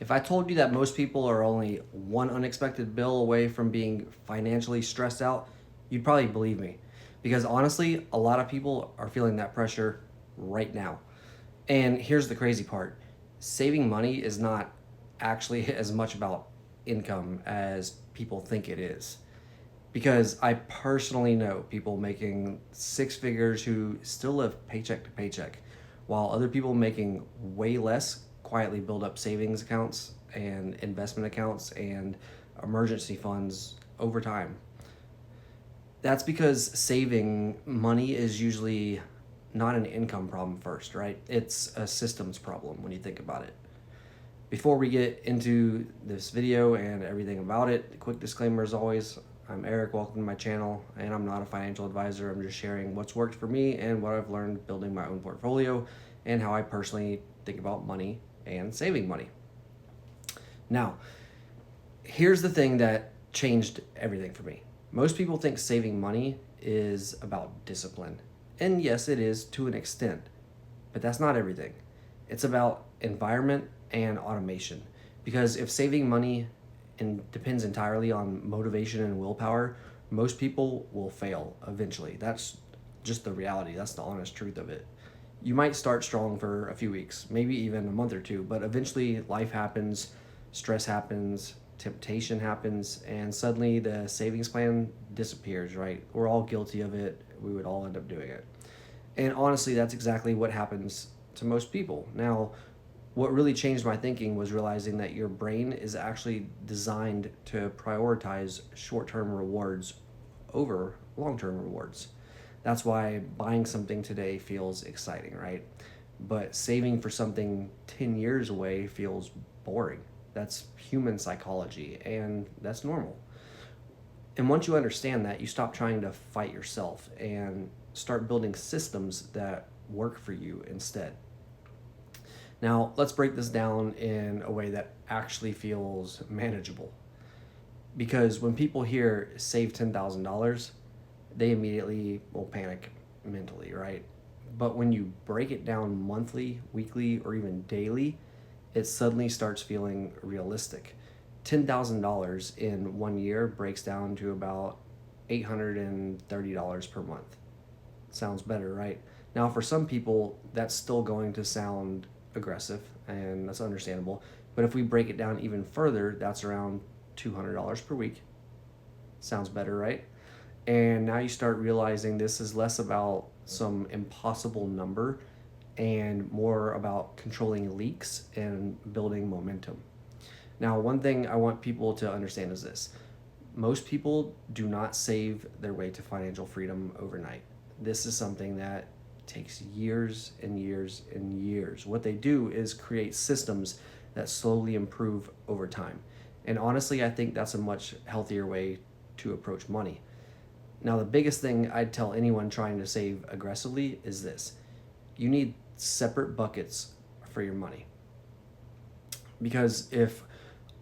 If I told you that most people are only one unexpected bill away from being financially stressed out, you'd probably believe me. Because honestly, a lot of people are feeling that pressure right now. And here's the crazy part: saving money is not actually as much about income as people think it is. Because I personally know people making six figures who still live paycheck to paycheck, while other people making way less quietly build up savings accounts and investment accounts and emergency funds over time. That's because saving money is usually not an income problem first, right? It's a systems problem when you think about it. Before we get into this video and everything about it, quick disclaimer as always: I'm Eric, welcome to my channel, and I'm not a financial advisor. I'm just sharing what's worked for me and what I've learned building my own portfolio and how I personally think about money and saving money. Now, here's the thing that changed everything for me. Most people think saving money is about discipline. And yes, it is to an extent, but that's not everything. It's about environment and automation. Because if saving money depends entirely on motivation and willpower, most people will fail eventually. That's just the reality. That's the honest truth of it. You might start strong for a few weeks, maybe even a month or two, but eventually life happens, stress happens, temptation happens, and suddenly the savings plan disappears, right? We're all guilty of it. We would all end up doing it. And honestly, that's exactly what happens to most people. Now, what really changed my thinking was realizing that your brain is actually designed to prioritize short term rewards over long term rewards. That's why buying something today feels exciting, right? But saving for something 10 years away feels boring. That's human psychology, and that's normal. And once you understand that, you stop trying to fight yourself and start building systems that work for you instead. Now, let's break this down in a way that actually feels manageable. Because when people hear save $10,000, they immediately will panic mentally, right? But when you break it down monthly, weekly, or even daily, it suddenly starts feeling realistic. $10,000 in 1 year breaks down to about $830 per month. Sounds better, right? Now, for some people, that's still going to sound aggressive, and that's understandable. But if we break it down even further, that's around $200 per week. Sounds better, right? And now you start realizing this is less about some impossible number and more about controlling leaks and building momentum. Now, one thing I want people to understand is this: most people do not save their way to financial freedom overnight. This is something that takes years and years and years. What they do is create systems that slowly improve over time. And honestly, I think that's a much healthier way to approach money. Now, the biggest thing I'd tell anyone trying to save aggressively is this: you need separate buckets for your money. Because if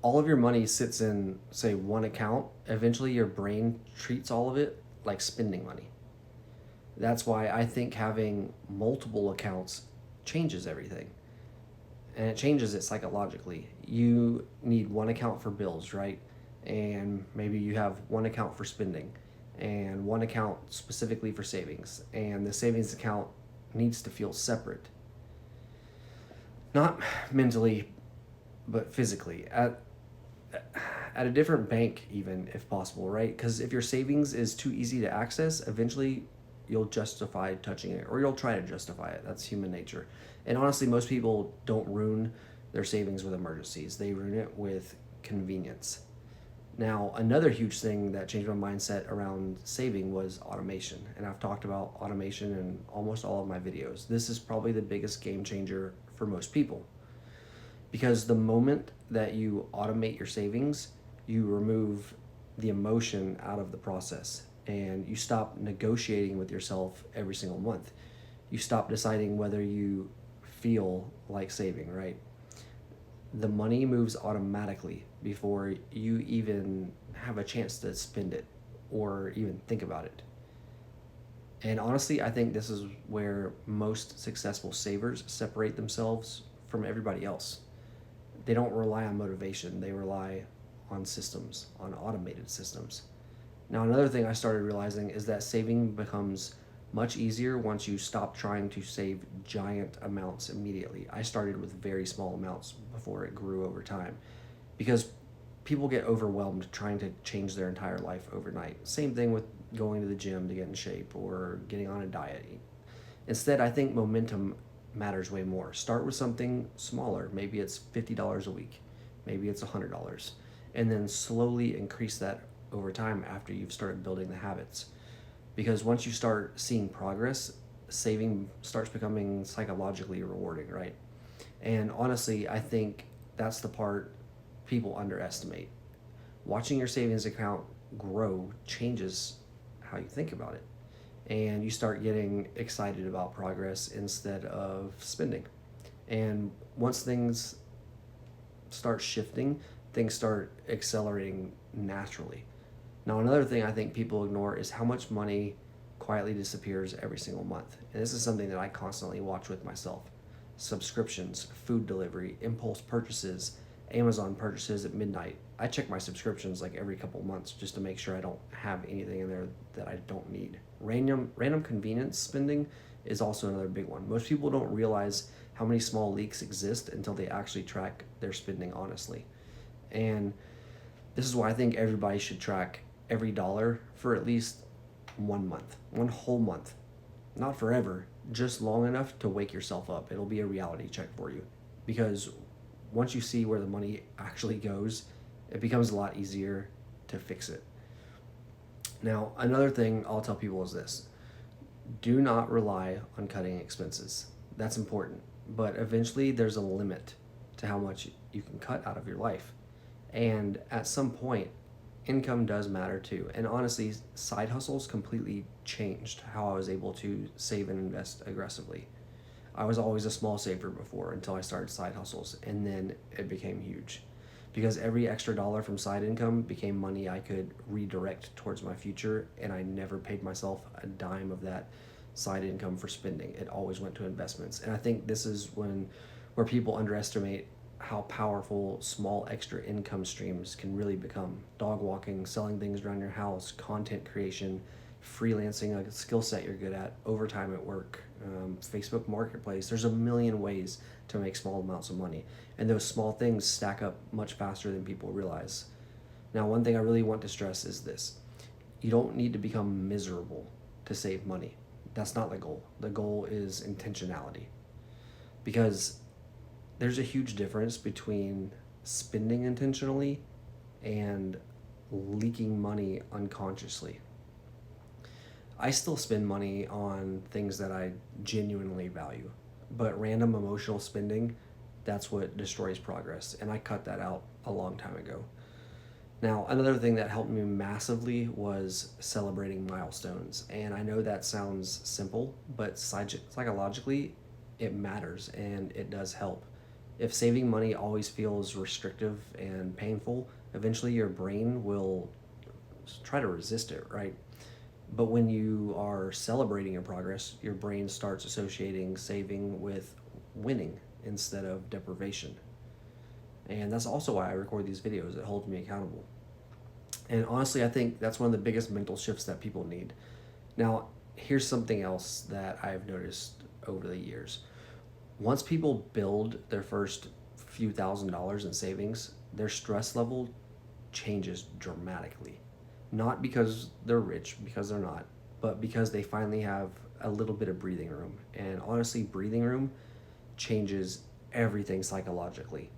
all of your money sits in, say, one account, eventually your brain treats all of it like spending money. That's why I think having multiple accounts changes everything. And it changes it psychologically. You need one account for bills, right? And maybe you have one account for spending and one account specifically for savings. And the savings account needs to feel separate. Not mentally, but physically. At a different bank, even if possible, right? Because if your savings is too easy to access, eventually you'll justify touching it, or you'll try to justify it. That's human nature. And honestly, most people don't ruin their savings with emergencies, they ruin it with convenience. Now, another huge thing that changed my mindset around saving was automation. And I've talked about automation in almost all of my videos. This is probably the biggest game changer for most people. Because the moment that you automate your savings, you remove the emotion out of the process and you stop negotiating with yourself every single month. You stop deciding whether you feel like saving, right? The money moves automatically before you even have a chance to spend it or even think about it. And honestly, I think this is where most successful savers separate themselves from everybody else. They don't rely on motivation, they rely on systems, on automated systems. Now, another thing I started realizing is that saving becomes much easier once you stop trying to save giant amounts immediately. I started with very small amounts before it grew over time because people get overwhelmed trying to change their entire life overnight. Same thing with going to the gym to get in shape or getting on a diet. Instead, I think momentum matters way more. Start with something smaller. Maybe it's $50 a week, maybe it's $100, and then slowly increase that over time after you've started building the habits. Because once you start seeing progress, saving starts becoming psychologically rewarding, right? And honestly, I think that's the part people underestimate. Watching your savings account grow changes how you think about it. And you start getting excited about progress instead of spending. And once things start shifting, things start accelerating naturally. Now, another thing I think people ignore is how much money quietly disappears every single month. And this is something that I constantly watch with myself. Subscriptions, food delivery, impulse purchases, Amazon purchases at midnight. I check my subscriptions like every couple months just to make sure I don't have anything in there that I don't need. Random convenience spending is also another big one. Most people don't realize how many small leaks exist until they actually track their spending honestly. And this is why I think everybody should track every dollar for at least 1 month, one whole month. Not forever, just long enough to wake yourself up. It'll be a reality check for you. Because once you see where the money actually goes, it becomes a lot easier to fix it. Now, another thing I'll tell people is this: do not rely on cutting expenses. That's important. But eventually, there's a limit to how much you can cut out of your life. And at some point, income does matter too. And honestly, side hustles completely changed how I was able to save and invest aggressively. I was always a small saver before until I started side hustles, and then it became huge because every extra dollar from side income became money I could redirect towards my future, and I never paid myself a dime of that side income for spending. It always went to investments. And I think this is where people underestimate how powerful small extra income streams can really become. Dog walking, selling things around your house, content creation, freelancing, a skill set you're good at, overtime at work, Facebook Marketplace. There's a million ways to make small amounts of money. And those small things stack up much faster than people realize. Now, one thing I really want to stress is this: you don't need to become miserable to save money. That's not the goal. The goal is intentionality. Because there's a huge difference between spending intentionally and leaking money unconsciously. I still spend money on things that I genuinely value, but random emotional spending, that's what destroys progress. And I cut that out a long time ago. Now, another thing that helped me massively was celebrating milestones. And I know that sounds simple, but psychologically, it matters and it does help. If saving money always feels restrictive and painful, eventually your brain will try to resist it, right? But when you are celebrating your progress, your brain starts associating saving with winning instead of deprivation. And that's also why I record these videos. It holds me accountable. And honestly, I think that's one of the biggest mental shifts that people need. Now, here's something else that I've noticed over the years. Once people build their first few $1,000s in savings, their stress level changes dramatically. Not because they're rich, because they're not, but because they finally have a little bit of breathing room. And honestly, breathing room changes everything psychologically,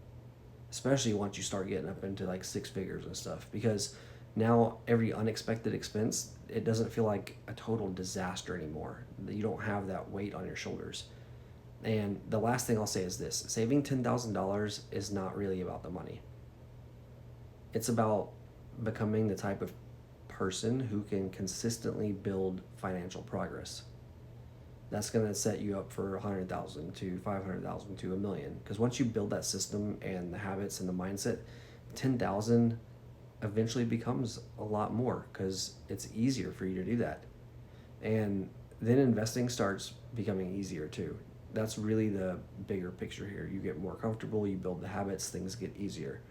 especially once you start getting up into like six figures and stuff, because now every unexpected expense, it doesn't feel like a total disaster anymore. You don't have that weight on your shoulders. And the last thing I'll say is this: saving $10,000 is not really about the money. It's about becoming the type of person who can consistently build financial progress. That's going to set you up for 100,000 to 500,000 to a million. Because once you build that system and the habits and the mindset, 10,000 eventually becomes a lot more because it's easier for you to do that. And then investing starts becoming easier too. that's really the bigger picture here. You get more comfortable, you build the habits, things get easier.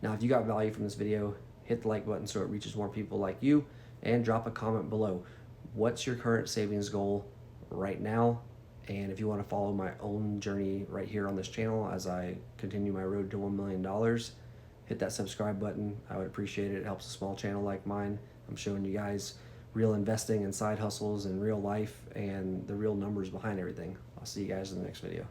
Now, if you got value from this video, hit the like button so it reaches more people like you, and drop a comment below. What's your current savings goal right now? And if you want to follow my own journey right here on this channel as I continue my road to $1 million, hit that subscribe button. I would appreciate it. It helps a small channel like mine. I'm showing you guys real investing and side hustles in real life and the real numbers behind everything. I'll see you guys in the next video.